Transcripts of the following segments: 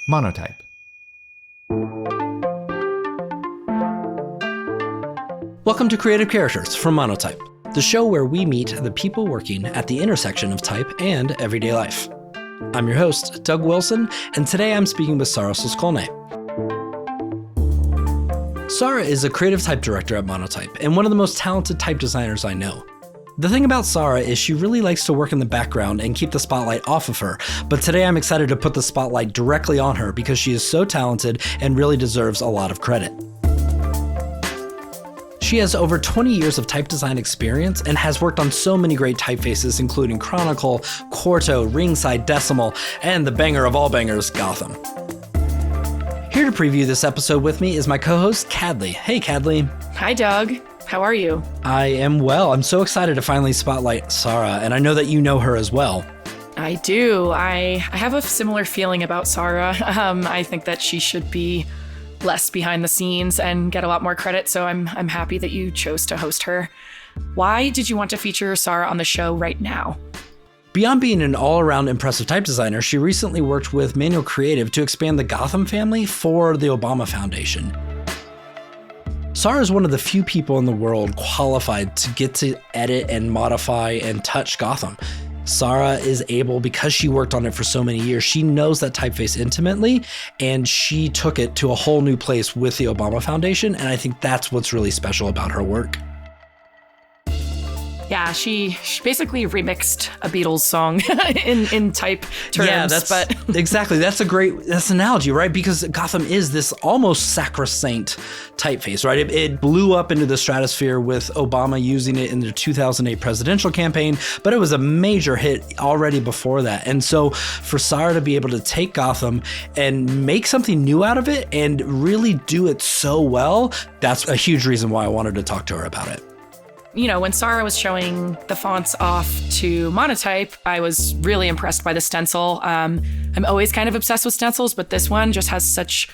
Monotype. Welcome to Creative Characters from Monotype, the show where we meet the people working at the intersection of type and everyday life. I'm your host, Doug Wilson, and today I'm speaking with Sara Soskolne. Sara is a creative type director at Monotype and one of the most talented type designers I know. The thing about Sara is she really likes to work in the background and keep the spotlight off of her, but today I'm excited to put the spotlight directly on her because she is so talented and really deserves a lot of credit. She has over 20 years of type design experience and has worked on so many great typefaces including Chronicle, Quarto, Ringside Decimal, and the banger of all bangers, Gotham. Here to preview this episode with me is my co-host, Cadley. Hey, Cadley. Hi, Doug. How are you? I am well. I'm so excited to finally spotlight Sara, and I know that you know her as well. I do. I have a similar feeling about Sara. I think that she should be less behind the scenes and get a lot more credit, so I'm happy that you chose to host her. Why did you want to feature Sara on the show right now? Beyond being an all-around impressive type designer, she recently worked with Manual Creative to expand the Gotham family for the Obama Foundation. Sara is one of the few people in the world qualified to get to edit and modify and touch Gotham. Sara is able, because she worked on it for so many years, she knows that typeface intimately, and she took it to a whole new place with the Obama Foundation, and I think that's what's really special about her work. Yeah, she basically remixed a Beatles song in type terms. Yeah, exactly. That's an analogy, right? Because Gotham is this almost sacrosanct typeface, right? It blew up into the stratosphere with Obama using it in the 2008 presidential campaign, but it was a major hit already before that. And so for Sara to be able to take Gotham and make something new out of it and really do it so well, that's a huge reason why I wanted to talk to her about it. You know, when Sara was showing the fonts off to Monotype, I was really impressed by the stencil. I'm always kind of obsessed with stencils, but this one just has such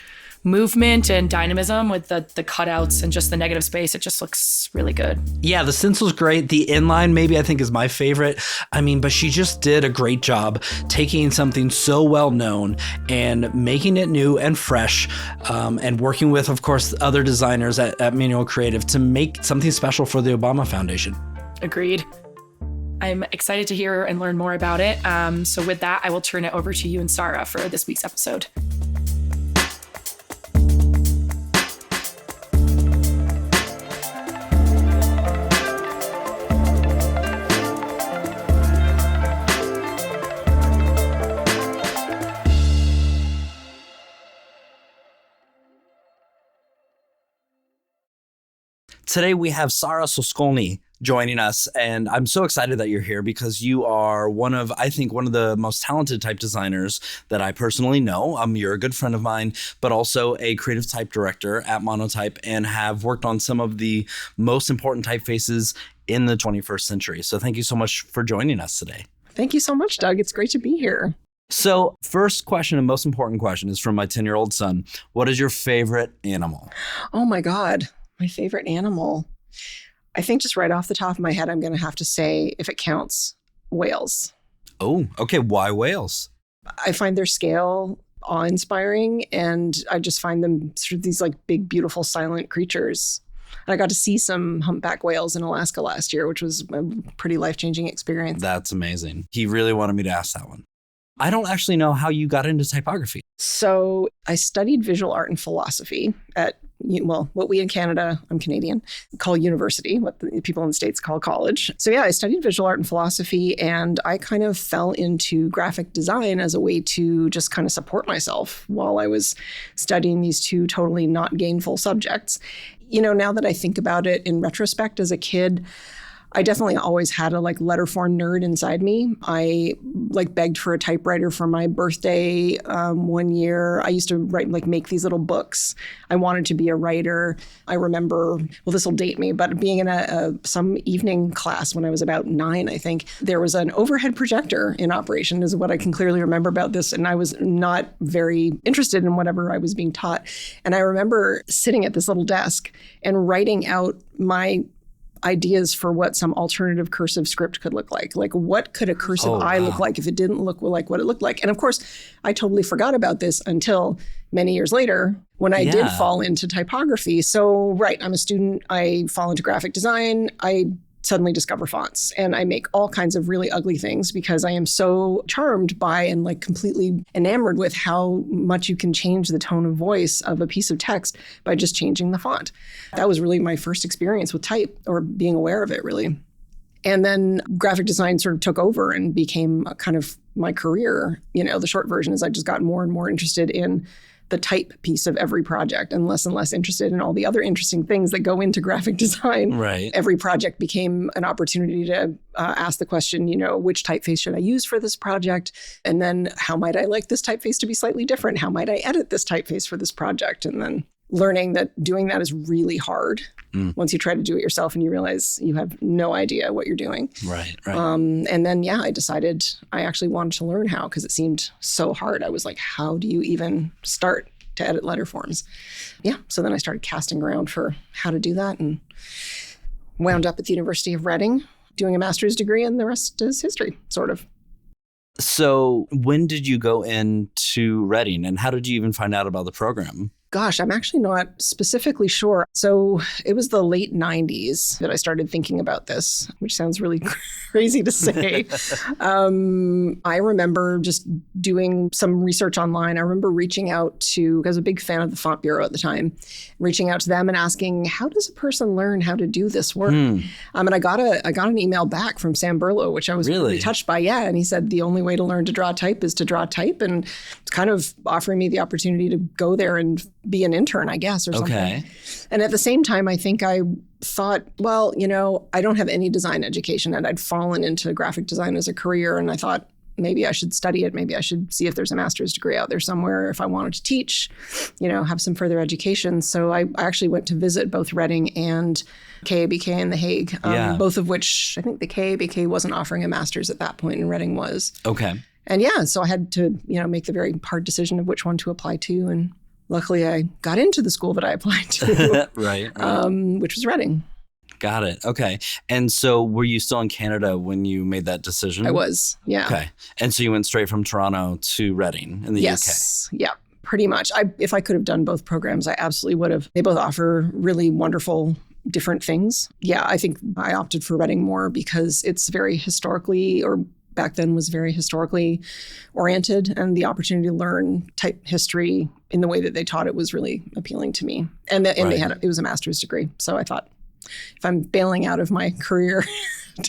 movement and dynamism with the cutouts and just the negative space. It just looks really good. Yeah, the stencil's great. The inline maybe I think is my favorite. But she just did a great job taking something so well known and making it new and fresh, and working with, of course, other designers at Manual Creative to make something special for the Obama Foundation. Agreed. I'm excited to hear and learn more about it. So with that, I will turn it over to you and Sara for this week's episode. Today we have Sara Soskolne joining us, and I'm so excited that you're here because you are one of the most talented type designers that I personally know. You're a good friend of mine, but also a creative type director at Monotype and have worked on some of the most important typefaces in the 21st century. So thank you so much for joining us today. Thank you so much, Doug. It's great to be here. So first question and most important question is from my 10-year-old son. What is your favorite animal? Oh my God. My favorite animal. I think just right off the top of my head, I'm going to have to say, if it counts, whales. Oh, okay. Why whales? I find their scale awe-inspiring, and I just find them sort of these like big, beautiful, silent creatures. And I got to see some humpback whales in Alaska last year, which was a pretty life-changing experience. That's amazing. He really wanted me to ask that one. I don't actually know how you got into typography. So I studied visual art and philosophy at, what we in Canada, I'm Canadian, call university, what the people in the States call college. So yeah, I studied visual art and philosophy, and I kind of fell into graphic design as a way to just kind of support myself while I was studying these two totally not gainful subjects. Now that I think about it in retrospect, as a kid, I definitely always had a letter form nerd inside me. I begged for a typewriter for my birthday one year. I used to make these little books. I wanted to be a writer. I remember, this will date me, but being in some evening class when I was about 9, I think, there was an overhead projector in operation is what I can clearly remember about this. And I was not very interested in whatever I was being taught. And I remember sitting at this little desk and writing out my ideas for what some alternative cursive script could look like. Like, what could a cursive I look like if it didn't look like what it looked like? And of course, I totally forgot about this until many years later when I did fall into typography. So, right, I'm a student. I fall into graphic design. I suddenly discover fonts, and I make all kinds of really ugly things because I am so charmed by and like completely enamored with how much you can change the tone of voice of a piece of text by just changing the font. That was really my first experience with type, or being aware of it, really. And then graphic design sort of took over and became a kind of my career. You know, the short version is I just got more and more interested in the type piece of every project and less interested in all the other interesting things that go into graphic design. Right. Every project became an opportunity to ask the question, you know, which typeface should I use for this project? And then how might I like this typeface to be slightly different? How might I edit this typeface for this project? And then learning that doing that is really hard once you try to do it yourself and you realize you have no idea what you're doing. Right. And then, I decided I actually wanted to learn how, because it seemed so hard. I was like, how do you even start to edit letter forms? Yeah. So then I started casting around for how to do that and wound up at the University of Reading doing a master's degree, and the rest is history, sort of. So when did you go into Reading, and how did you even find out about the program? Gosh, I'm actually not specifically sure. So it was the late 90s that I started thinking about this, which sounds really crazy to say. I remember just doing some research online. I remember reaching out to, I was a big fan of the Font Bureau at the time, reaching out to them and asking, how does a person learn how to do this work? And I got an email back from Sam Berlow, which I was really touched by. Yeah. And he said, the only way to learn to draw type is to draw type. And it's kind of offering me the opportunity to go there and be an intern, I guess, or something. Okay. And at the same time, I think I thought, well, you know, I don't have any design education, and I'd fallen into graphic design as a career. And I thought maybe I should study it. Maybe I should see if there's a master's degree out there somewhere if I wanted to teach, you know, have some further education. So I actually went to visit both Reading and KABK in The Hague, both of which I think the KABK wasn't offering a master's at that point and Reading was. Okay. And so I had to, you know, make the very hard decision of which one to apply to. And luckily, I got into the school that I applied to, right. Which was Reading. Got it. Okay. And so were you still in Canada when you made that decision? I was, yeah. Okay. And so you went straight from Toronto to Reading in the UK? Yes. Yeah, pretty much. If I could have done both programs, I absolutely would have. They both offer really wonderful different things. Yeah, I think I opted for Reading more because it's very historically, or back then was very historically oriented, and the opportunity to learn type history in the way that they taught it was really appealing to me. And it was a master's degree. So I thought, if I'm bailing out of my career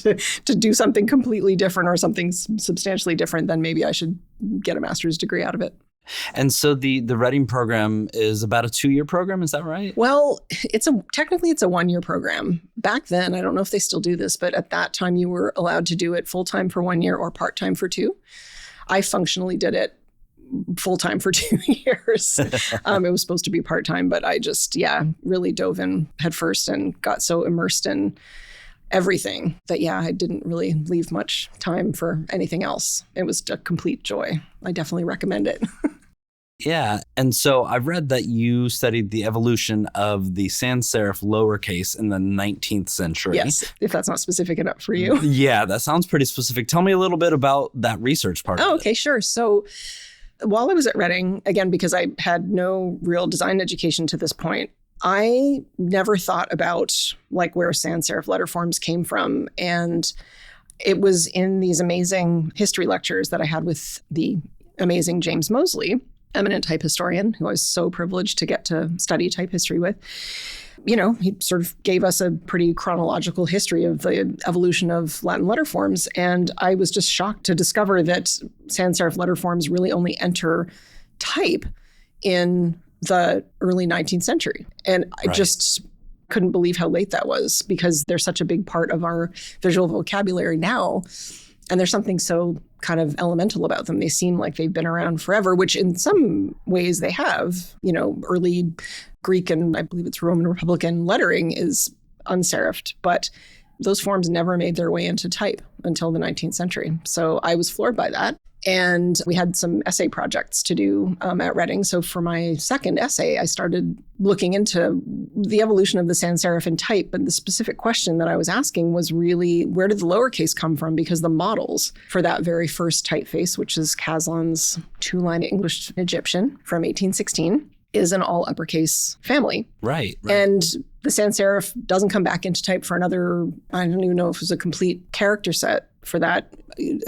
to do something completely different or something substantially different, then maybe I should get a master's degree out of it. And so the Reading program is about a 2-year program, is that right? Well, technically it's a 1-year program. Back then, I don't know if they still do this, but at that time you were allowed to do it full-time for 1 year or part-time for 2. I functionally did it full-time for 2 years. It was supposed to be part-time, but I just, really dove in headfirst and got so immersed in everything that, I didn't really leave much time for anything else. It was a complete joy. I definitely recommend it. Yeah. And so I've read that you studied the evolution of the sans serif lowercase in the 19th century. Yes, if that's not specific enough for you. Yeah, that sounds pretty specific. Tell me a little bit about that research part. Oh, okay, sure. So while I was at Reading, again, because I had no real design education to this point, I never thought about like where sans serif letter forms came from. And it was in these amazing history lectures that I had with the amazing James Mosley, eminent type historian, who I was so privileged to get to study type history with. You know, he sort of gave us a pretty chronological history of the evolution of Latin letter forms. And I was just shocked to discover that sans serif letter forms really only enter type in the early 19th century. And I just couldn't believe how late that was, because they're such a big part of our visual vocabulary now. And there's something so kind of elemental about them. They seem like they've been around forever, which in some ways they have. You know, early Greek and I believe it's Roman Republican lettering is unserifed, but those forms never made their way into type until the 19th century. So I was floored by that. And we had some essay projects to do at Reading. So for my second essay, I started looking into the evolution of the sans serif in type. But the specific question that I was asking was really, where did the lowercase come from? Because the models for that very first typeface, which is Caslon's two-line English Egyptian from 1816, is an all uppercase family. Right. And the sans serif doesn't come back into type for another, I don't even know if it was a complete character set for that.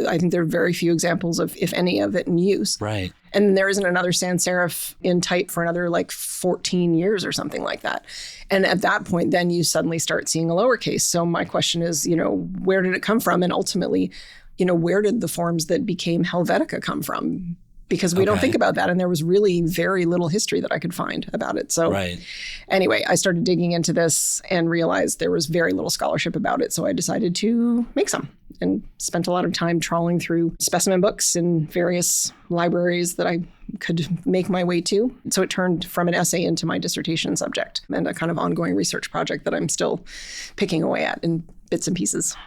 I think there are very few examples of, if any, of it in use. Right. And there isn't another sans serif in type for another 14 years or something like that. And at that point, then you suddenly start seeing a lowercase. So my question is, where did it come from? And ultimately, where did the forms that became Helvetica come from? Because we don't think about that. And there was really very little history that I could find about it. So anyway, I started digging into this and realized there was very little scholarship about it. So I decided to make some and spent a lot of time trawling through specimen books in various libraries that I could make my way to. So it turned from an essay into my dissertation subject and a kind of ongoing research project that I'm still picking away at in bits and pieces.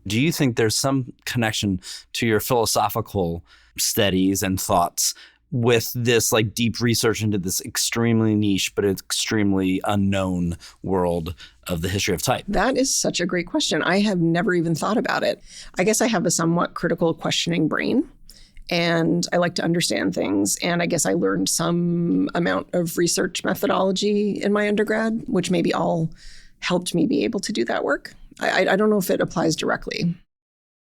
Do you think there's some connection to your philosophical studies and thoughts with this deep research into this extremely niche but extremely unknown world of the history of type? That is such a great question. I have never even thought about it. I guess I have a somewhat critical questioning brain, and I like to understand things. And I guess I learned some amount of research methodology in my undergrad, which maybe all helped me be able to do that work. I don't know if it applies directly.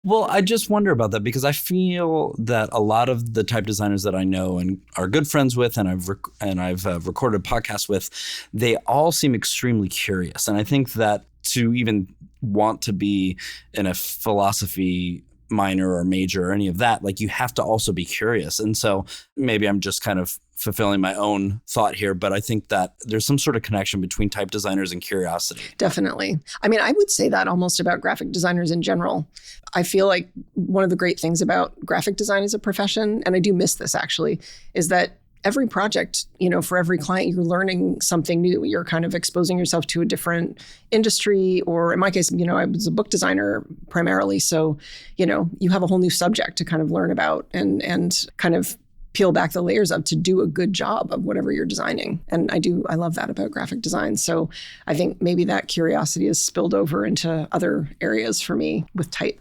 Well, I just wonder about that because I feel that a lot of the type designers that I know and are good friends with, and I've recorded podcasts with, they all seem extremely curious. And I think that to even want to be in a philosophy minor or major or any of that, you have to also be curious. And so maybe I'm just kind of fulfilling my own thought here, but I think that there's some sort of connection between type designers and curiosity. Definitely. I mean, I would say that almost about graphic designers in general. I feel like one of the great things about graphic design as a profession, and I do miss this actually, is that every project, for every client, you're learning something new. You're kind of exposing yourself to a different industry, or in my case, I was a book designer primarily. So, you have a whole new subject to kind of learn about and kind of peel back the layers of to do a good job of whatever you're designing. And I love that about graphic design. So I think maybe that curiosity has spilled over into other areas for me with type.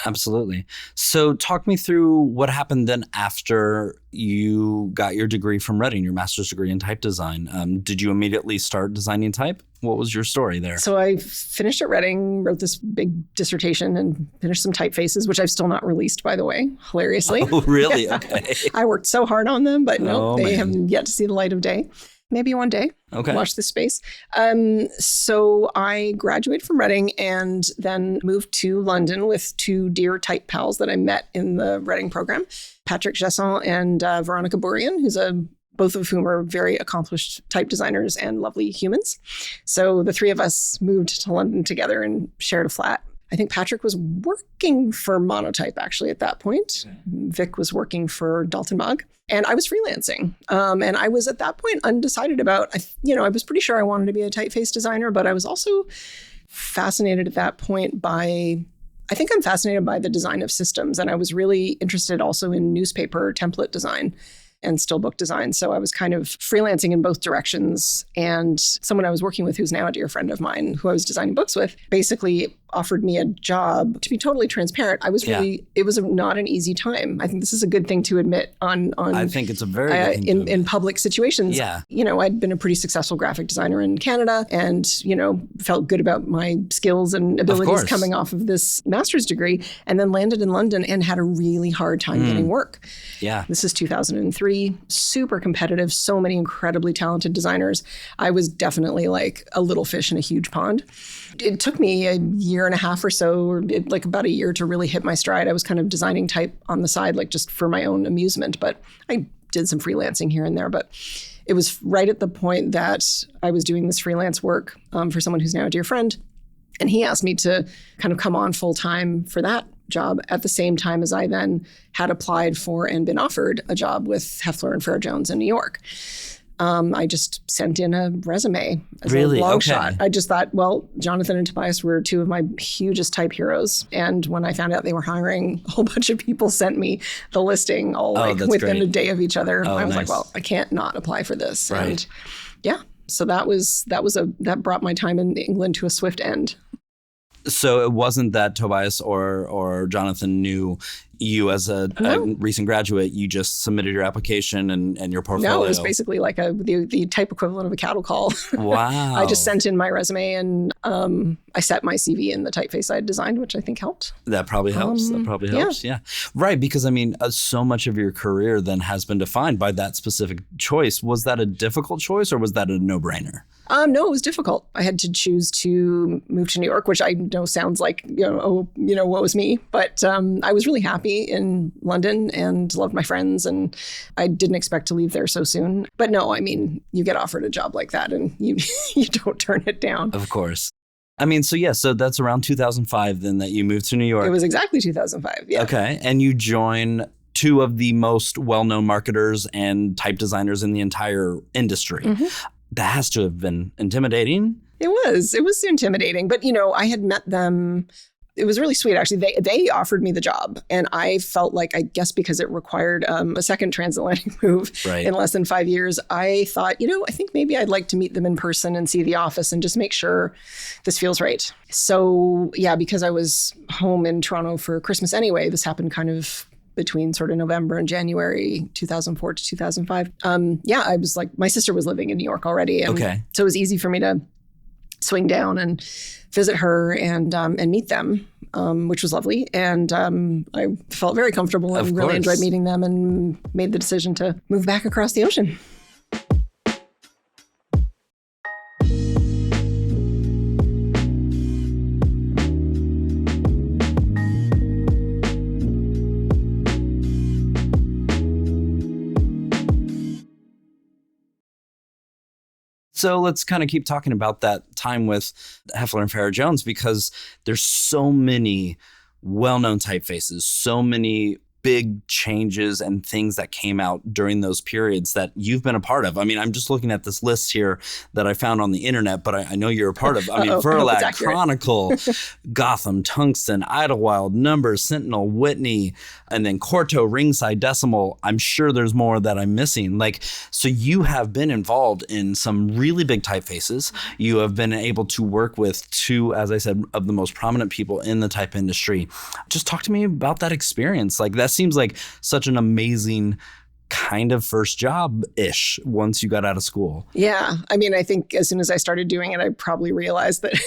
Absolutely. So talk me through what happened then after you got your degree from Reading, your master's degree in type design. Did you immediately start designing type? What was your story there? So I finished at Reading, wrote this big dissertation and finished some typefaces, which I've still not released, by the way, hilariously. Oh, really? Okay. I worked so hard on them, but no, they haven't yet to see the light of day. Maybe one day. Okay. Watch this space. So I graduated from Reading and then moved to London with two dear type pals that I met in the Reading program, Patrick Gesson and Veronica Burian, both of whom are very accomplished type designers and lovely humans. So the three of us moved to London together and shared a flat. I think Patrick was working for Monotype actually at that point. Okay. Vic was working for Dalton Mog. And I was freelancing. And I was at that point undecided about, I was pretty sure I wanted to be a typeface designer, but I was also fascinated at that point I'm fascinated by the design of systems. And I was really interested also in newspaper template design and still book design. So I was kind of freelancing in both directions. And someone I was working with, who's now a dear friend of mine, who I was designing books with, basically offered me a job. To be totally transparent, it was not an easy time. I think this is a good thing to admit on I think it's a very good thing in public situations. Yeah. I'd been a pretty successful graphic designer in Canada and, felt good about my skills and abilities coming off of this master's degree, and then landed in London and had a really hard time getting work. Yeah. This is 2003, super competitive, so many incredibly talented designers. I was definitely like a little fish in a huge pond. It took me a year and a half or so, or about a year to really hit my stride. I was kind of designing type on the side, just for my own amusement, but I did some freelancing here and there. But it was right at the point that I was doing this freelance work for someone who's now a dear friend. And he asked me to kind of come on full time for that job at the same time as I then had applied for and been offered a job with Heffler and Fair Jones in New York. I just sent in a resume as Really? a long Okay. shot. I just thought, well, Jonathan and Tobias were two of my hugest type heroes. And when I found out they were hiring, a whole bunch of people sent me the listing all that's within great. a day of each other. Oh, I was nice. like, well, I can't not apply for this. Right. And yeah, so that brought my time in England to a swift end. So it wasn't that Tobias or Jonathan knew you as a recent graduate. You just submitted your application and your portfolio. No, it was basically like the type equivalent of a cattle call. Wow. I just sent in my resume and I set my CV in the typeface I had designed, which I think helped. That probably helps. Yeah. Right. Because I mean, so much of your career then has been defined by that specific choice. Was that a difficult choice or was that a no-brainer? No, it was difficult. I had to choose to move to New York, which I know sounds like, woe is me. But I was really happy in London and loved my friends. And I didn't expect to leave there so soon. But no, I mean, you get offered a job like that and you don't turn it down. Of course. I mean, so that's around 2005 then that you moved to New York. It was exactly 2005. Yeah. Okay. And you join two of the most well-known marketers and type designers in the entire industry. Mm-hmm. That has to have been intimidating. It was intimidating, but I had met them. It was really sweet, actually. They offered me the job, and I felt like, I guess because it required a second transatlantic move in less than 5 years, I thought, I think maybe I'd like to meet them in person and see the office and just make sure this feels right. So yeah, because I was home in Toronto for Christmas anyway, this happened kind of between sort of November and January 2004 to 2005. I was like, my sister was living in New York already. And so it was easy for me to swing down and visit her and meet them, which was lovely. And I felt very comfortable and really enjoyed meeting them and made the decision to move back across the ocean. So let's kind of keep talking about that time with Heffler and Farrar Jones, because there's so many well-known typefaces, so many big changes and things that came out during those periods that you've been a part of. I mean, I'm just looking at this list here that I found on the internet, but I know you're a part of. I mean, Verlag, Chronicle, Gotham, Tungsten, Idlewild, Numbers, Sentinel, Whitney, and then Quarto, Ringside, Decimal. I'm sure there's more that I'm missing. So you have been involved in some really big typefaces. You have been able to work with two, as I said, of the most prominent people in the type industry. Just talk to me about that experience. That seems like such an amazing kind of first job-ish once you got out of school. Yeah. I mean, I think as soon as I started doing it, I probably realized that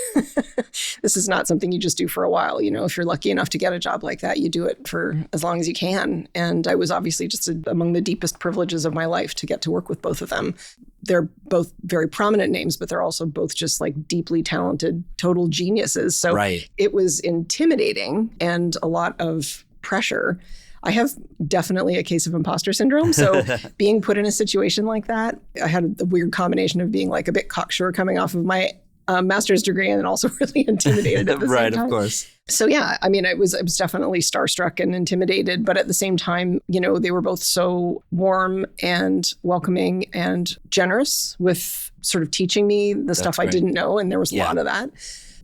this is not something you just do for a while. If you're lucky enough to get a job like that, you do it for as long as you can. And I was obviously just among the deepest privileges of my life to get to work with both of them. They're both very prominent names, but they're also both just deeply talented, total geniuses. So It was intimidating and a lot of pressure. I have definitely a case of imposter syndrome. So being put in a situation like that, I had the weird combination of being a bit cocksure coming off of my master's degree and then also really intimidated at the same time. Of course. So yeah, I mean, I was definitely starstruck and intimidated, but at the same time, they were both so warm and welcoming and generous with sort of teaching me the stuff I didn't know. And there was a lot of that.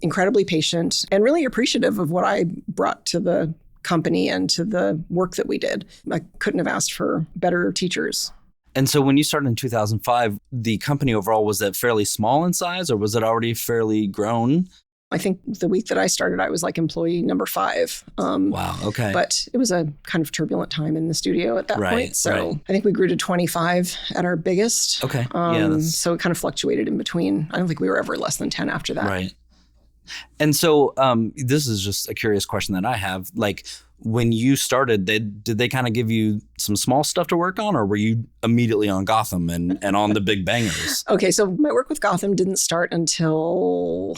Incredibly patient and really appreciative of what I brought to the company and to the work that we did. I couldn't have asked for better teachers. And so when you started in 2005, the company overall, was it fairly small in size or was it already fairly grown? I think the week that I started, I was employee number 5. Wow. Okay. But it was a kind of turbulent time in the studio at that point. So I think we grew to 25 at our biggest. Okay. So it kind of fluctuated in between. I don't think we were ever less than 10 after that. Right. And so this is just a curious question that I have. When you started, did they kind of give you some small stuff to work on, or were you immediately on Gotham and on the big bangers? Okay, so my work with Gotham didn't start until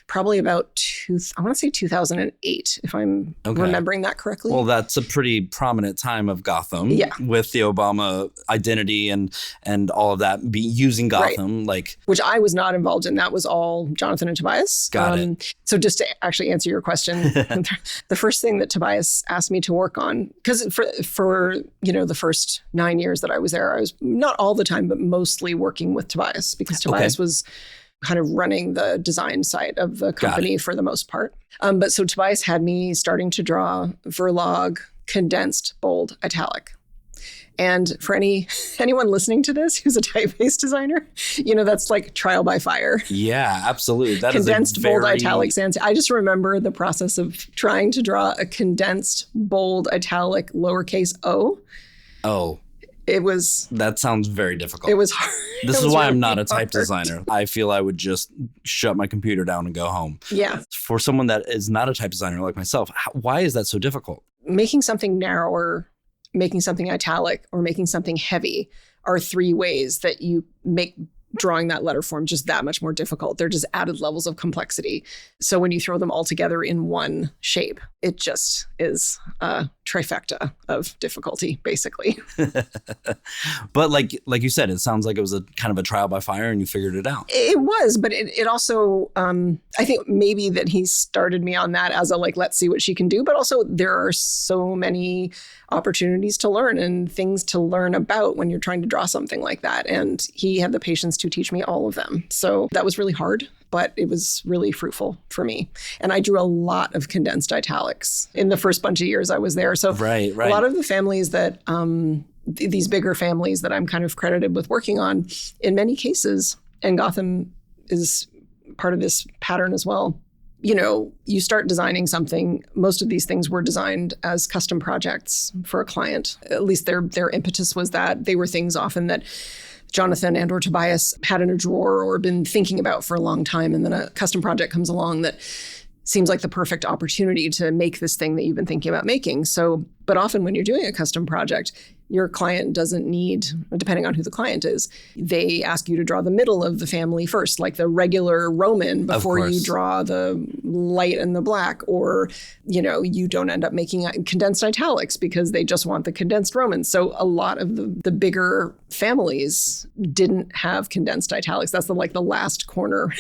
probably about 2008, if I'm remembering that correctly. Well, that's a pretty prominent time of Gotham with the Obama identity and all of that, using Gotham. Which I was not involved in. That was all Jonathan and Tobias. Got it. So just to actually answer your question, the first thing that Tobias Tobias asked me to work on, because for the first 9 years that I was there, I was not all the time, but mostly working with Tobias, because Tobias was kind of running the design side of the company for the most part. But so Tobias had me starting to draw Verlog, condensed, bold, italic. And for anyone listening to this who's a typeface designer, that's like trial by fire. Yeah, absolutely. That condensed, is bold, italic, sans. I just remember the process of trying to draw a condensed, bold, italic, lowercase o. Oh. That sounds very difficult. It was hard. This is why I'm not a type designer. I feel I would just shut my computer down and go home. Yeah. For someone that is not a type designer like myself, why is that so difficult? Making something narrower, making something italic, or making something heavy are 3 ways that you make drawing that letter form just that much more difficult. They're just added levels of complexity. So when you throw them all together in one shape, it just is a trifecta of difficulty, basically. But like you said, it sounds like it was a kind of a trial by fire and you figured it out. It was, but it also, I think maybe that he started me on that as a let's see what she can do. But also there are so many opportunities to learn and things to learn about when you're trying to draw something like that. And he had the patience to teach me all of them. So that was really hard, but it was really fruitful for me. And I drew a lot of condensed italics in the first bunch of years I was there. So right. A lot of the families that, these bigger families that I'm kind of credited with working on, in many cases, and Gotham is part of this pattern as well, you start designing something. Most of these things were designed as custom projects for a client. At least their impetus was that they were things often that Jonathan and or Tobias had in a drawer or been thinking about for a long time. And then a custom project comes along that seems like the perfect opportunity to make this thing that you've been thinking about making. So, but often when you're doing a custom project, your client doesn't need, depending on who the client is, they ask you to draw the middle of the family first, like the regular Roman, before you draw the light and the black, or, you don't end up making condensed italics because they just want the condensed Roman. So a lot of the bigger families didn't have condensed italics. That's the last corner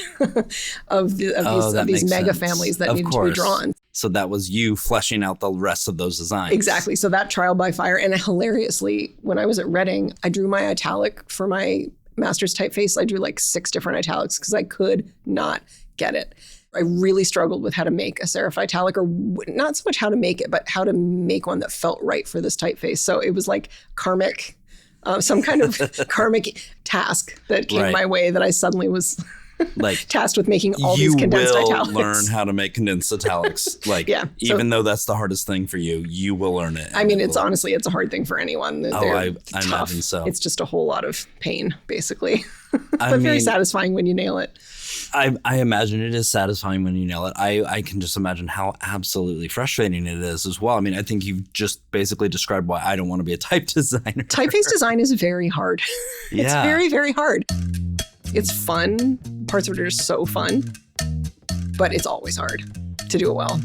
of these mega families that needed to be drawn. So that was you fleshing out the rest of those designs. Exactly. So that trial by fire. And hilariously, when I was at Reading, I drew my italic for my master's typeface. I drew 6 different italics because I could not get it. I really struggled with how to make a serif italic, or not so much how to make it, but how to make one that felt right for this typeface. So it was karmic, some kind of karmic task that came my way that I suddenly was tasked with making all these condensed italics. You will learn how to make condensed italics. Even though that's the hardest thing for you, you will learn it. I mean, it's a hard thing for anyone. I imagine so. It's just a whole lot of pain, basically. But very satisfying when you nail it. I imagine it is satisfying when you nail it. I can just imagine how absolutely frustrating it is as well. I mean, I think you've just basically described why I don't want to be a type designer. Typeface design is very hard. It's very, very hard. It's fun. Parts of it are so fun, but it's always hard to do it well.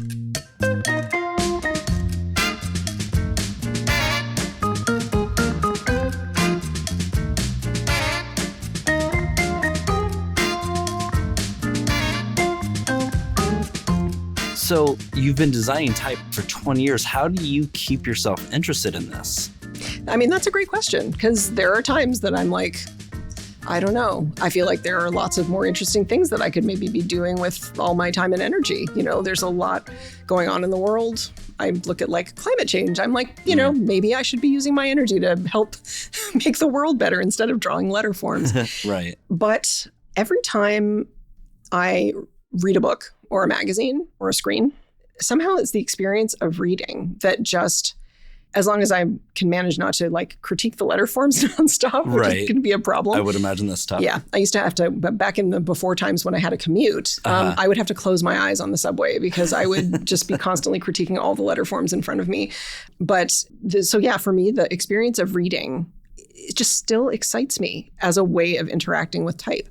So you've been designing type for 20 years. How do you keep yourself interested in this? I mean, that's a great question, because there are times that I'm I don't know. I feel like there are lots of more interesting things that I could maybe be doing with all my time and energy. There's a lot going on in the world. I look at climate change. I'm maybe I should be using my energy to help make the world better instead of drawing letter forms. Right. But every time I read a book or a magazine or a screen, somehow it's the experience of reading that just, as long as I can manage not to critique the letter forms nonstop, which can be a problem. I would imagine that's tough. Yeah. I used to have to, but back in the before times when I had a commute, I would have to close my eyes on the subway because I would just be constantly critiquing all the letter forms in front of me. But for me, the experience of reading, it just still excites me as a way of interacting with type.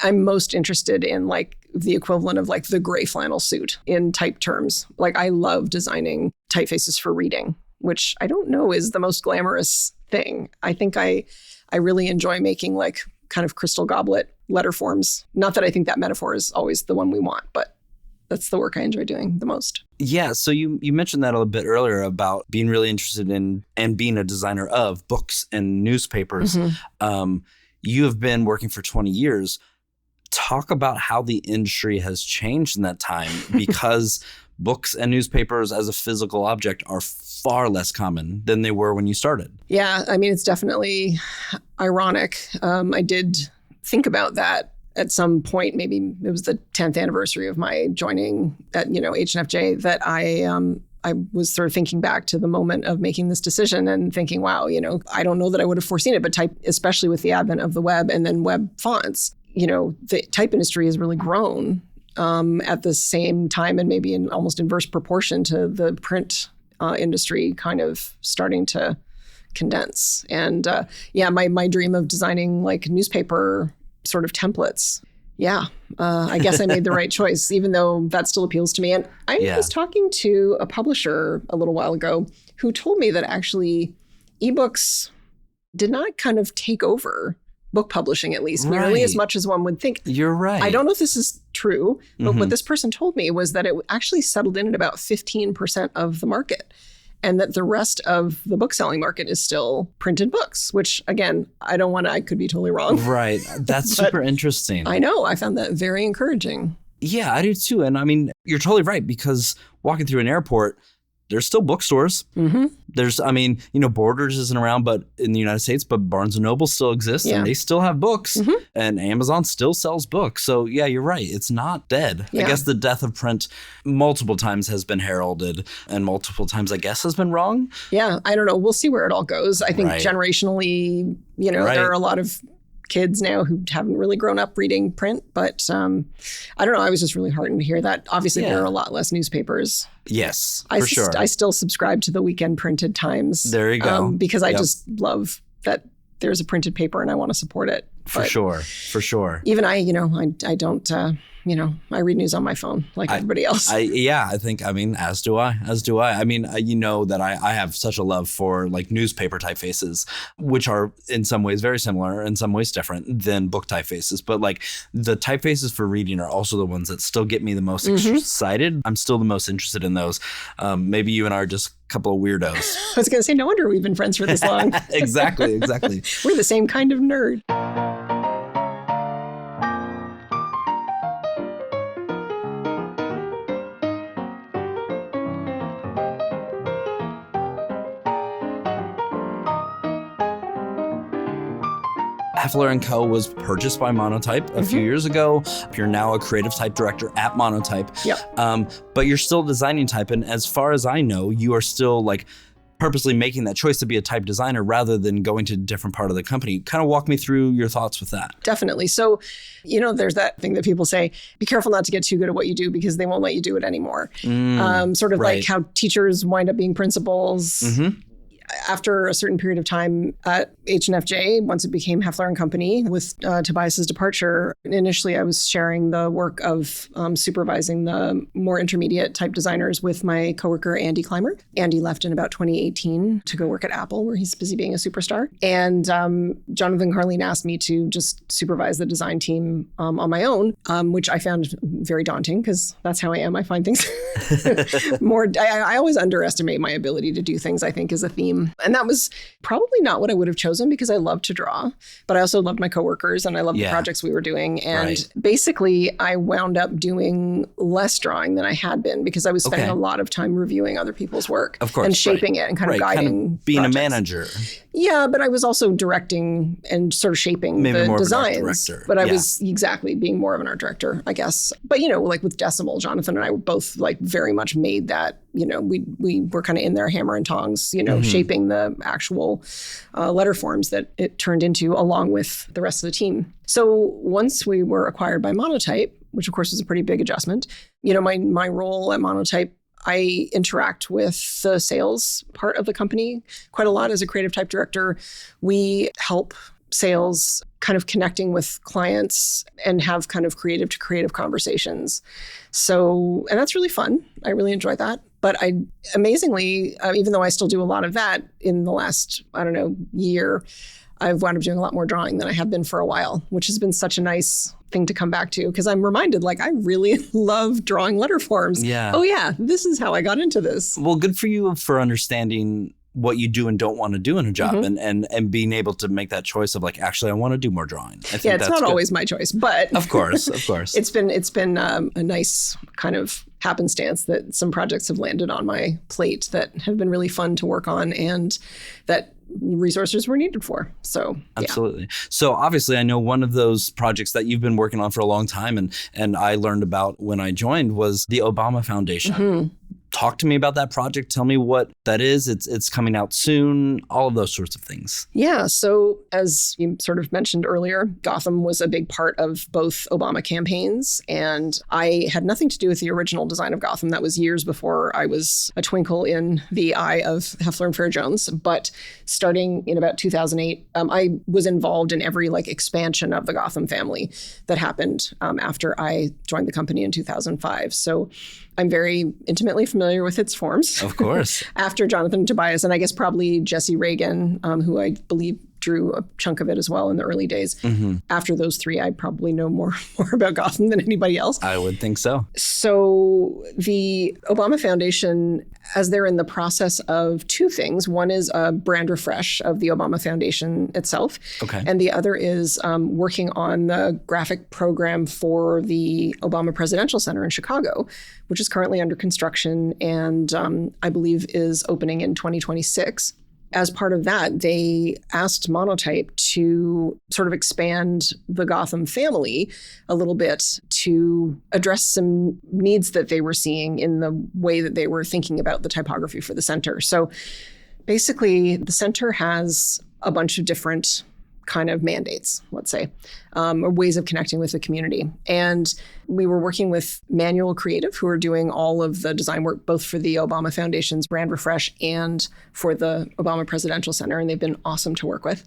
I'm most interested in the equivalent of the gray flannel suit in type terms. I love designing typefaces for reading, which I don't know is the most glamorous thing. I think I really enjoy making kind of crystal goblet letter forms. Not that I think that metaphor is always the one we want, but that's the work I enjoy doing the most. Yeah. So you mentioned that a little bit earlier about being really interested in and being a designer of books and newspapers. You have been working for 20 years. Talk about how the industry has changed in that time, because books and newspapers as a physical object are far less common than they were when you started. Yeah, I mean, it's definitely ironic. I did think about that at some point. Maybe it was the 10th anniversary of my joining at, H&FJ, that I was sort of thinking back to the moment of making this decision and thinking, wow, I don't know that I would have foreseen it, but especially with the advent of the web and then web fonts, the type industry has really grown at the same time, and maybe in almost inverse proportion to the print industry kind of starting to condense. And my dream of designing like newspaper sort of templates. Yeah, I guess I made the right choice, even though that still appeals to me. And I was talking to a publisher a little while ago who told me that actually ebooks did not kind of take over book publishing, at least nearly as much as one would think. You're right. I don't know if this is true, but what this person told me was that it actually settled in at about 15% of the market, and that the rest of the book selling market is still printed books, which again, I could be totally wrong. Right. That's super interesting. I know. I found that very encouraging. Yeah, I do too. And I mean, you're totally right, because walking through an airport, there's still bookstores. There's, Borders isn't around, but in the United States, but Barnes & Noble still exists and they still have books, and Amazon still sells books. So yeah, you're right. It's not dead. I guess the death of print multiple times has been heralded, and multiple times, I guess, has been wrong. Yeah, I don't know. We'll see where it all goes. I think generationally, there are a lot of kids now who haven't really grown up reading print, but I don't know. I was just really heartened to hear that. Obviously, there are a lot less newspapers. Yes, for sure. I still subscribe to the Weekend Printed Times. There you go. Because I just love that there's a printed paper and I want to support it. For sure. Even I don't, I read news on my phone like everybody else. I think, as do I. I mean, that I have such a love for like newspaper typefaces, which are in some ways very similar, in some ways different than book typefaces. But like the typefaces for reading are also the ones that still get me the most excited. I'm still the most interested in those. Maybe you and I are just a couple of weirdos. I was going to say, no wonder we've been friends for this long. Exactly. We're the same kind of nerd. Heffler & Co. was purchased by Monotype a few years ago. You're now a creative type director at Monotype. But you're still designing type. And as far as I know, you are still like purposely making that choice to be a type designer rather than going to a different part of the company. Kind of walk me through your thoughts with that. Definitely. So, there's that thing that people say, be careful not to get too good at what you do because they won't let you do it anymore. Sort of like how teachers wind up being principals. After a certain period of time at H&FJ, once it became Heffler & Company, with Tobias's departure, initially I was sharing the work of supervising the more intermediate type designers with my coworker, Andy Clymer. Andy left in about 2018 to go work at Apple, where he's busy being a superstar. And Jonathan Carlene asked me to just supervise the design team on my own, which I found very daunting because that's how I am. I find things I always underestimate my ability to do things, I think, is a theme. And that was probably not what I would have chosen because I love to draw, but I also loved my coworkers and I loved the projects we were doing. And basically I wound up doing less drawing than I had been because I was spending a lot of time reviewing other people's work and shaping it and kind of guiding kind of being projects. A manager. Yeah, but I was also directing and sort of shaping maybe the more designs. Of an art director. But I was being more of an art director, I guess. But, like with Decimal, Jonathan and I were both like very much made that, we were kind of in there hammer and tongs, shaping the actual letter forms that it turned into along with the rest of the team. So once we were acquired by Monotype, which of course was a pretty big adjustment, my role at Monotype, I interact with the sales part of the company quite a lot as a creative type director. We help sales kind of connecting with clients and have kind of creative to creative conversations. So, and that's really fun. I really enjoy that. But amazingly, even though I still do a lot of that in the last, year, I've wound up doing a lot more drawing than I have been for a while, which has been such a nice thing to come back to because I'm reminded, like, I really love drawing letter forms. Yeah. Oh, yeah, this is how I got into this. Well, good for you for understanding what you do and don't want to do in a job and being able to make that choice of like, actually, I want to do more drawing. I think it's not always my choice, but of course. It's been a nice kind of happenstance that some projects have landed on my plate that have been really fun to work on and that resources were needed for. So absolutely. So obviously I know one of those projects that you've been working on for a long time and I learned about when I joined was the Obama Foundation. Talk to me about that project. Tell me what that is. It's coming out soon, all of those sorts of things. Yeah. So as you sort of mentioned earlier, Gotham was a big part of both Obama campaigns. And I had nothing to do with the original design of Gotham. That was years before I was a twinkle in the eye of Heffler and Fair Jones. But starting in about 2008, I was involved in every like expansion of the Gotham family that happened after I joined the company in 2005. So I'm very intimately familiar with its forms. Of course. After Jonathan Tobias, and I guess probably Jesse Reagan, who I believe drew a chunk of it as well in the early days. After those three, I probably know more about Gotham than anybody else. I would think so. So the Obama Foundation, as they're in the process of two things, one is a brand refresh of the Obama Foundation itself. Okay. And the other is working on the graphic program for the Obama Presidential Center in Chicago, which is currently under construction and I believe is opening in 2026. As part of that, they asked Monotype to sort of expand the Gotham family a little bit to address some needs that they were seeing in the way that they were thinking about the typography for the center. So basically, the center has a bunch of different kind of mandates, let's say, or ways of connecting with the community. And we were working with Manual Creative, who are doing all of the design work, both for the Obama Foundation's brand refresh and for the Obama Presidential Center. And they've been awesome to work with.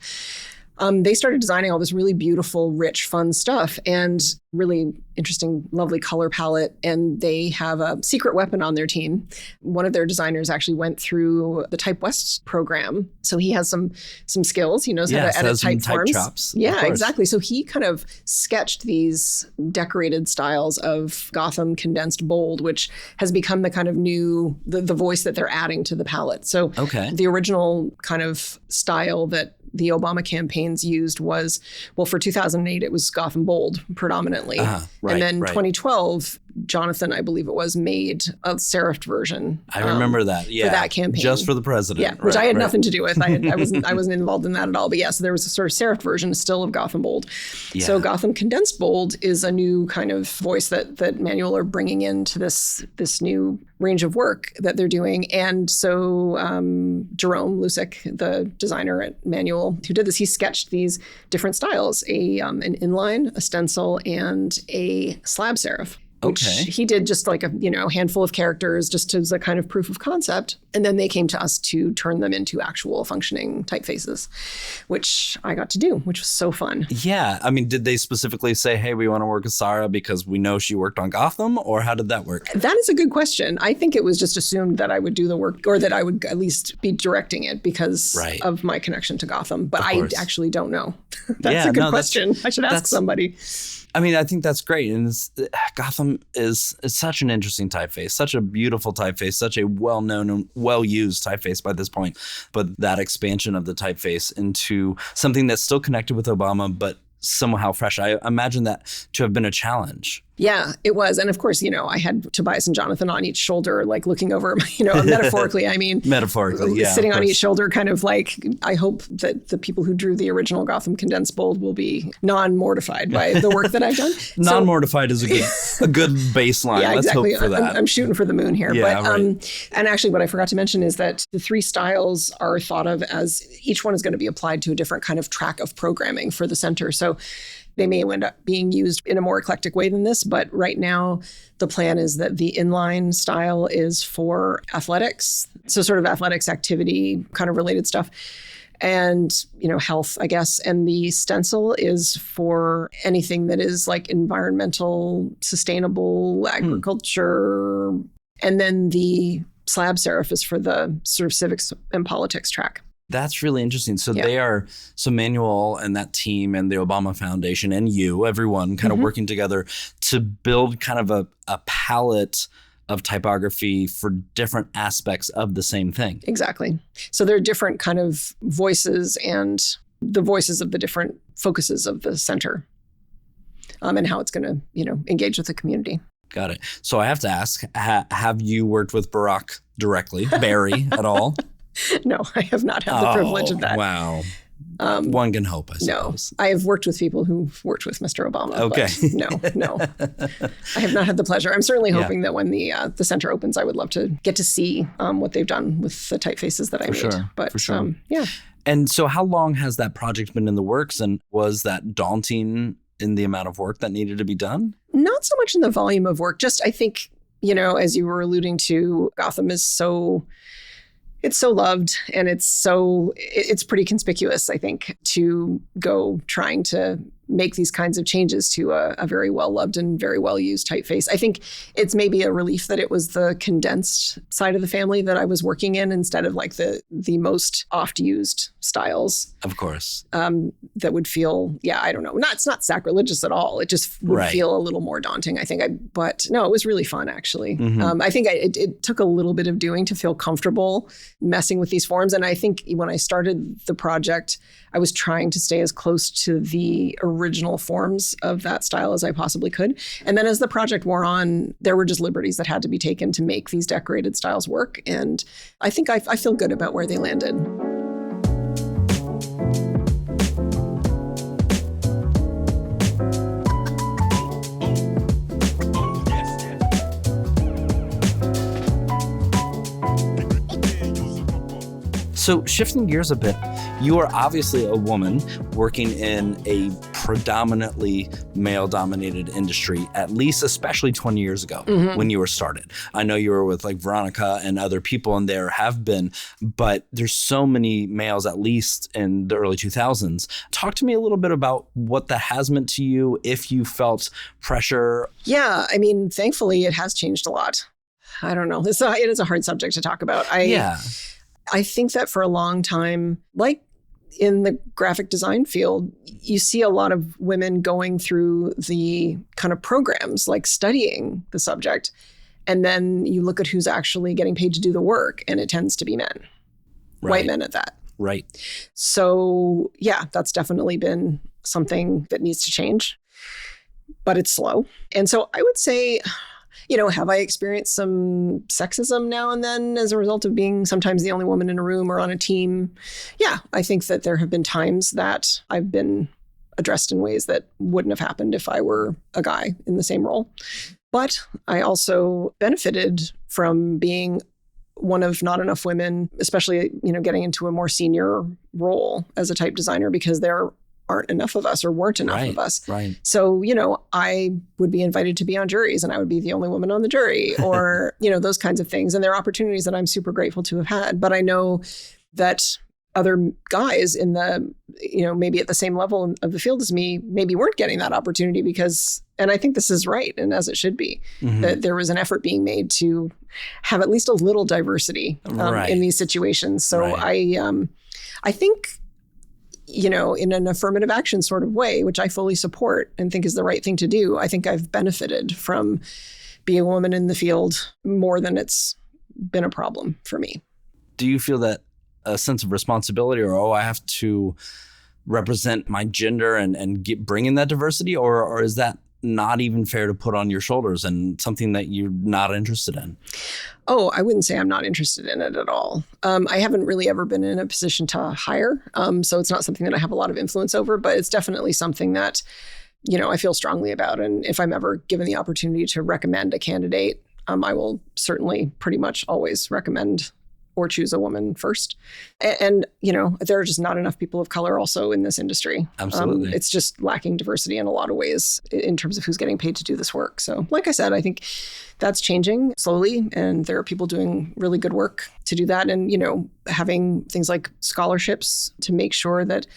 They started designing all this really beautiful, rich, fun stuff and really interesting, lovely color palette. And they have a secret weapon on their team. One of their designers actually went through the Type West program. So he has some skills. He knows how to edit type forms. Chops, yeah, exactly. So he kind of sketched these decorated styles of Gotham condensed bold, which has become the kind of new, the voice that they're adding to the palette. So the original kind of style that the Obama campaigns used was, well, for 2008, it was Gotham Bold predominantly. And then 2012, Jonathan, I believe it was, made a serifed version. I remember that. Yeah. For that campaign. Just for the president. Yeah, which I had nothing to do with. I wasn't involved in that at all. But yeah, so there was a sort of serifed version still of Gotham Bold. Yeah. So Gotham Condensed Bold is a new kind of voice that Manual are bringing into this new range of work that they're doing. And so Jerome Lusick, the designer at Manual, who did this, he sketched these different styles, an inline, a stencil, and a slab serif. Which he did just like a handful of characters just as a kind of proof of concept. And then they came to us to turn them into actual functioning typefaces, which I got to do, which was so fun. Yeah. I mean, did they specifically say, hey, we want to work with Sara because we know she worked on Gotham? Or how did that work? That is a good question. I think it was just assumed that I would do the work or that I would at least be directing it because of my connection to Gotham. But I actually don't know. That's a good question. I should ask somebody. I mean, I think that's great. And Gotham is such an interesting typeface, such a beautiful typeface, such a well-known and well-used typeface by this point. But that expansion of the typeface into something that's still connected with Obama, but somehow fresh, I imagine that to have been a challenge. Yeah, it was. And of course, I had Tobias and Jonathan on each shoulder, like looking over, metaphorically, I mean. Metaphorically, yeah. Sitting on each shoulder, kind of like, I hope that the people who drew the original Gotham Condensed Bold will be non-mortified by the work that I've done. Non-mortified is a good baseline. Yeah, Let's exactly. hope for that. I'm shooting for the moon here. Yeah, but and actually what I forgot to mention is that the three styles are thought of as each one is going to be applied to a different kind of track of programming for the center. So they may end up being used in a more eclectic way than this, but right now the plan is that the inline style is for athletics, so sort of athletics activity kind of related stuff, and health, I guess. And the stencil is for anything that is like environmental, sustainable agriculture, and then the slab serif is for the sort of civics and politics track. That's really interesting. So Yeah. Manuel and that team and the Obama Foundation and you, everyone kind of working together to build kind of a palette of typography for different aspects of the same thing. Exactly. So there are different kind of voices and the voices of the different focuses of the center and how it's going to, engage with the community. Got it. So I have to ask, have you worked with Barry at all? No, I have not had the privilege of that. Wow. One can hope, I suppose. No, I have worked with people who've worked with Mr. Obama. Okay. But no. I have not had the pleasure. I'm certainly hoping that when the center opens, I would love to get to see what they've done with the typefaces that I made. Sure. But for sure. Yeah. And so how long has that project been in the works, and was that daunting in the amount of work that needed to be done? Not so much in the volume of work. Just I think, as you were alluding to, Gotham is it's so loved, and it's pretty conspicuous, I think, to go trying to make these kinds of changes to a very well-loved and very well-used typeface. I think it's maybe a relief that it was the condensed side of the family that I was working in instead of like the most oft-used styles. Of course. That would feel, I don't know. It's not sacrilegious at all. It just would feel a little more daunting, I think. But no, it was really fun, actually. I think it took a little bit of doing to feel comfortable messing with these forms. And I think when I started the project, I was trying to stay as close to the original forms of that style as I possibly could. And then as the project wore on, there were just liberties that had to be taken to make these decorated styles work. And I think I feel good about where they landed. So shifting gears a bit, you are obviously a woman working in a predominantly male-dominated industry, at least especially 20 years ago when you were started. I know you were with like Veronica and other people, and there have been, but there's so many males, at least in the early 2000s. Talk to me a little bit about what that has meant to you, if you felt pressure. Yeah, I mean, thankfully it has changed a lot. I don't know. It is a hard subject to talk about. I think that for a long time, like in the graphic design field, you see a lot of women going through the kind of programs, like studying the subject. And then you look at who's actually getting paid to do the work, and it tends to be men, white men at that. Right. So that's definitely been something that needs to change, but it's slow. And so I would say, have I experienced some sexism now and then as a result of being sometimes the only woman in a room or on a team? Yeah, I think that there have been times that I've been addressed in ways that wouldn't have happened if I were a guy in the same role. But I also benefited from being one of not enough women, especially, getting into a more senior role as a type designer, because there aren't enough of us or weren't enough of us. Right. So, I would be invited to be on juries and I would be the only woman on the jury or, those kinds of things. And there are opportunities that I'm super grateful to have had. But I know that other guys in the, maybe at the same level of the field as me, maybe weren't getting that opportunity because, and I think this is right and as it should be, that there was an effort being made to have at least a little diversity in these situations. So I think, in an affirmative action sort of way, which I fully support and think is the right thing to do, I think I've benefited from being a woman in the field more than it's been a problem for me. Do you feel that a sense of responsibility or, I have to represent my gender and bring in that diversity? Or is that not even fair to put on your shoulders and something that you're not interested in? Oh, I wouldn't say I'm not interested in it at all. I haven't really ever been in a position to hire. So it's not something that I have a lot of influence over, but it's definitely something that, I feel strongly about. And if I'm ever given the opportunity to recommend a candidate, I will certainly pretty much always recommend or choose a woman first. And there are just not enough people of color also in this industry. Absolutely. It's just lacking diversity in a lot of ways in terms of who's getting paid to do this work. So like I said, I think that's changing slowly. And there are people doing really good work to do that. And, having things like scholarships to make sure that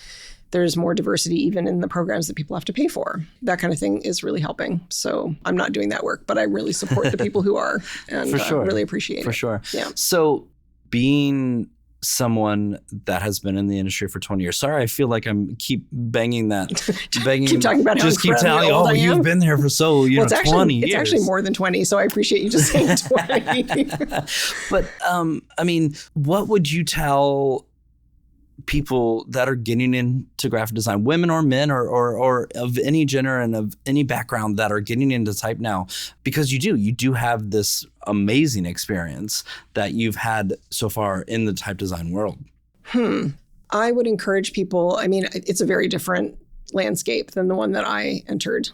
there's more diversity even in the programs that people have to pay for. That kind of thing is really helping. So I'm not doing that work, but I really support the people who are and For sure. Really appreciate it. For sure. Yeah. So being someone that has been in the industry for 20 years. Sorry, I feel like I'm keep banging that. Keep talking about just keep telling, old I am. You've been there for 20 years. It's actually more than 20, so I appreciate you just saying 20. But I mean, what would you tell people that are getting into graphic design, women or men or of any gender and of any background that are getting into type now? Because you do have this amazing experience that you've had so far in the type design world. I would encourage people, I mean, it's a very different landscape than the one that I entered.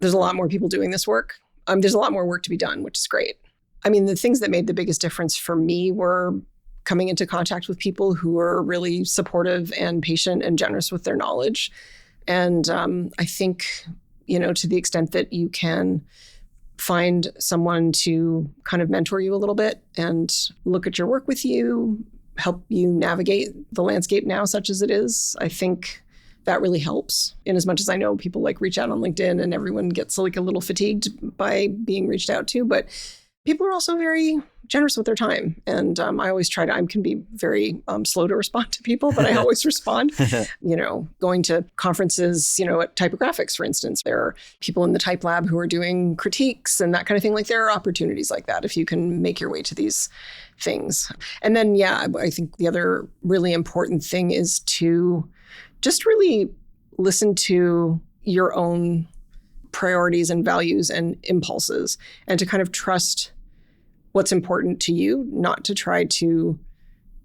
There's a lot more people doing this work. There's a lot more work to be done, which is great. I mean, the things that made the biggest difference for me were coming into contact with people who are really supportive and patient and generous with their knowledge. And I think, to the extent that you can find someone to kind of mentor you a little bit and look at your work with you, help you navigate the landscape now, such as it is, I think that really helps. In as much as I know people reach out on LinkedIn and everyone gets a little fatigued by being reached out to, but people are also very generous with their time. And I always try to, I can be very slow to respond to people, but I always respond. Going to conferences, at typographics, for instance, there are people in the type lab who are doing critiques and that kind of thing. There are opportunities like that if you can make your way to these things. And then, I think the other really important thing is to just really listen to your own priorities and values and impulses, and to kind of trust what's important to you, not to try to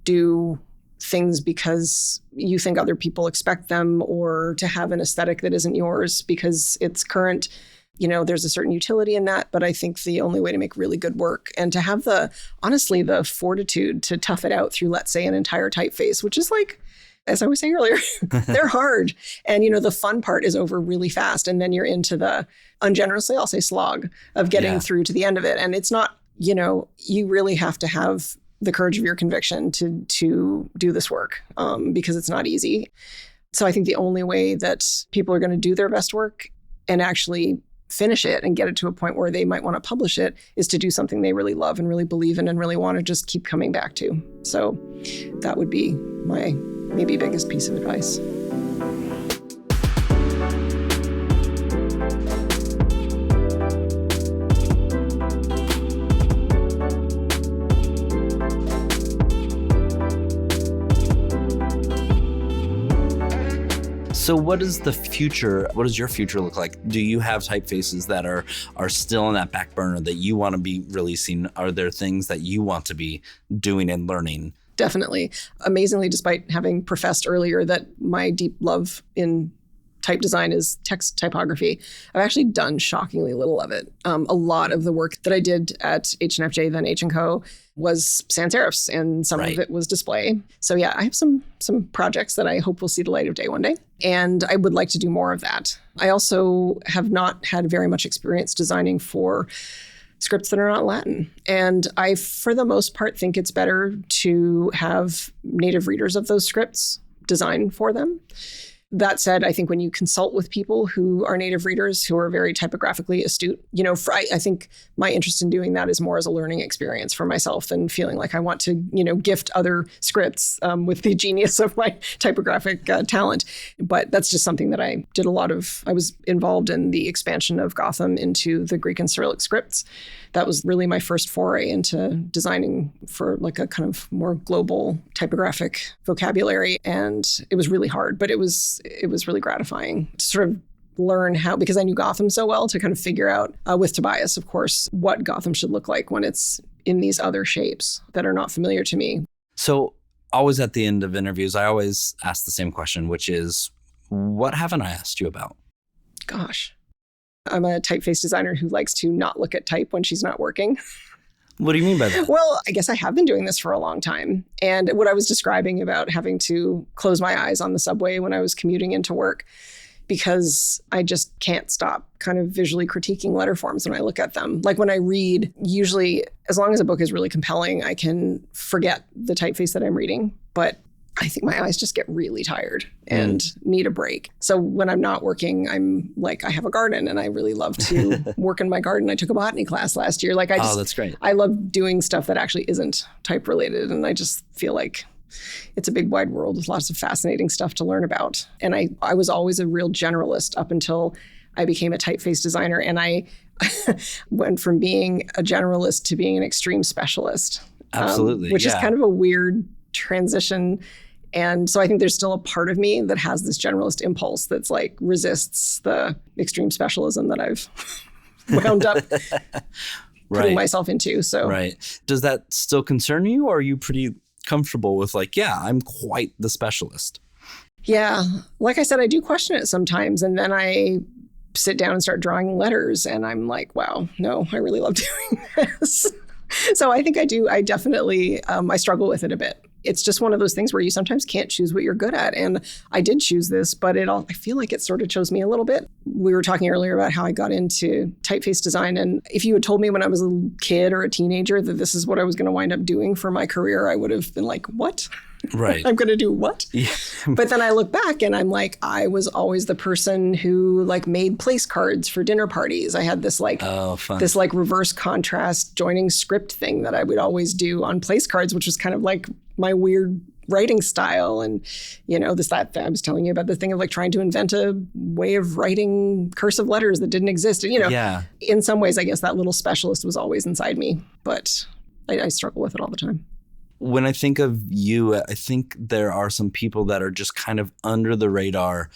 do things because you think other people expect them, or to have an aesthetic that isn't yours because it's current. There's a certain utility in that, but I think the only way to make really good work and to have the fortitude to tough it out through, let's say, an entire typeface, which is as I was saying earlier, they're hard. And, the fun part is over really fast. And then you're into the, ungenerously, I'll say, slog of getting through to the end of it. And it's not, you really have to have the courage of your conviction to do this work because it's not easy. So I think the only way that people are going to do their best work and actually finish it and get it to a point where they might want to publish it is to do something they really love and really believe in and really want to just keep coming back to. So that would be my maybe biggest piece of advice. So what is the future? What does your future look like? Do you have typefaces that are still on that back burner that you want to be releasing? Are there things that you want to be doing and learning? Definitely. Amazingly, despite having professed earlier that my deep love in type design is text typography, I've actually done shockingly little of it. A lot of the work that I did at H&FJ, then H&Co, was sans serifs, and some of it was display. So I have some projects that I hope will see the light of day one day, and I would like to do more of that. I also have not had very much experience designing for scripts that are not Latin. And I, for the most part, think it's better to have native readers of those scripts design for them. That said, I think when you consult with people who are native readers, who are very typographically astute, I think my interest in doing that is more as a learning experience for myself than feeling like I want to, gift other scripts with the genius of my typographic talent. But that's just something that I did a lot of. I was involved in the expansion of Gotham into the Greek and Cyrillic scripts. That was really my first foray into designing for a kind of more global typographic vocabulary. And it was really hard, but it was really gratifying to sort of learn how, because I knew Gotham so well, to kind of figure out with Tobias, of course, what Gotham should look like when it's in these other shapes that are not familiar to me. So always at the end of interviews, I always ask the same question, which is, what haven't I asked you about? Gosh, I'm a typeface designer who likes to not look at type when she's not working. What do you mean by that? Well, I guess I have been doing this for a long time. And what I was describing about having to close my eyes on the subway when I was commuting into work, because I just can't stop kind of visually critiquing letter forms when I look at them. When I read, usually, as long as a book is really compelling, I can forget the typeface that I'm reading. But I think my eyes just get really tired and need a break. So when I'm not working, I'm I have a garden and I really love to work in my garden. I took a botany class last year. Oh, that's great. I love doing stuff that actually isn't type related. And I just feel like it's a big wide world with lots of fascinating stuff to learn about. And I was always a real generalist up until I became a typeface designer. And I went from being a generalist to being an extreme specialist. Absolutely. Which is kind of a weird transition. And so I think there's still a part of me that has this generalist impulse that's like resists the extreme specialism that I've wound up putting myself into. So right. Does that still concern you, or are you pretty comfortable with like, yeah, I'm quite the specialist? Yeah. Like I said, I do question it sometimes. And then I sit down and start drawing letters and I'm like, wow, no, I really love doing this. So I think I do. I definitely, I struggle with it a bit. It's just one of those things where you sometimes can't choose what you're good at. And I did choose this, but I feel like it sort of chose me a little bit. We were talking earlier about how I got into typeface design. And if you had told me when I was a kid or a teenager that this is what I was going to wind up doing for my career, I would have been like, what? Right. I'm going to do what? Yeah. But then I look back and I'm like, I was always the person who like made place cards for dinner parties. I had this like, this like reverse contrast joining script thing that I would always do on place cards, which was kind of like my weird writing style. And, that I was telling you about the thing of like trying to invent a way of writing cursive letters that didn't exist. And, in some ways, I guess that little specialist was always inside me, but I struggle with it all the time. When I think of you, I think there are some people that are just kind of under the radar,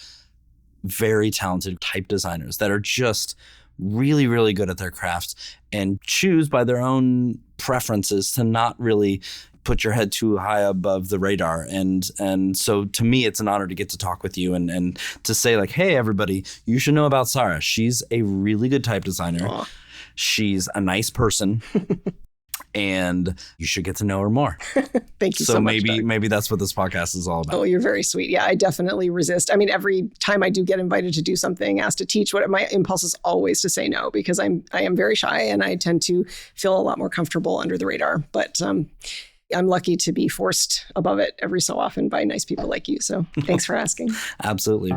very talented type designers that are just really, really good at their crafts and choose by their own preferences to not really put your head too high above the radar. And so to me, it's an honor to get to talk with you and to say like, hey, everybody, you should know about Sara. She's a really good type designer. Aww. She's a nice person. And you should get to know her more. Thank you so much. So maybe that's what this podcast is all about. Oh, you're very sweet. Yeah, I definitely resist. I mean, every time I do get invited to do something, asked to teach, my impulse is always to say no because I am very shy and I tend to feel a lot more comfortable under the radar. But I'm lucky to be forced above it every so often by nice people like you. So thanks for asking. Absolutely.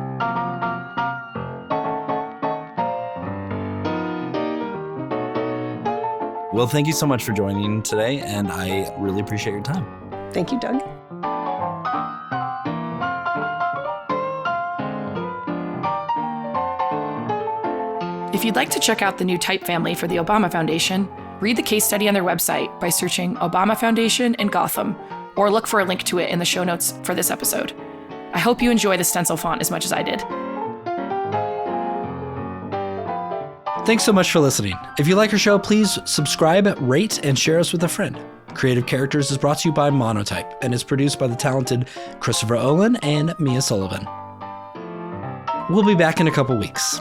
Well, thank you so much for joining today, and I really appreciate your time. Thank you, Doug. If you'd like to check out the new type family for the Obama Foundation, read the case study on their website by searching Obama Foundation and Gotham, or look for a link to it in the show notes for this episode. I hope you enjoy the stencil font as much as I did. Thanks so much for listening. If you like our show, please subscribe, rate, and share us with a friend. Creative Characters is brought to you by Monotype and is produced by the talented Christopher Olin and Mia Sullivan. We'll be back in a couple weeks.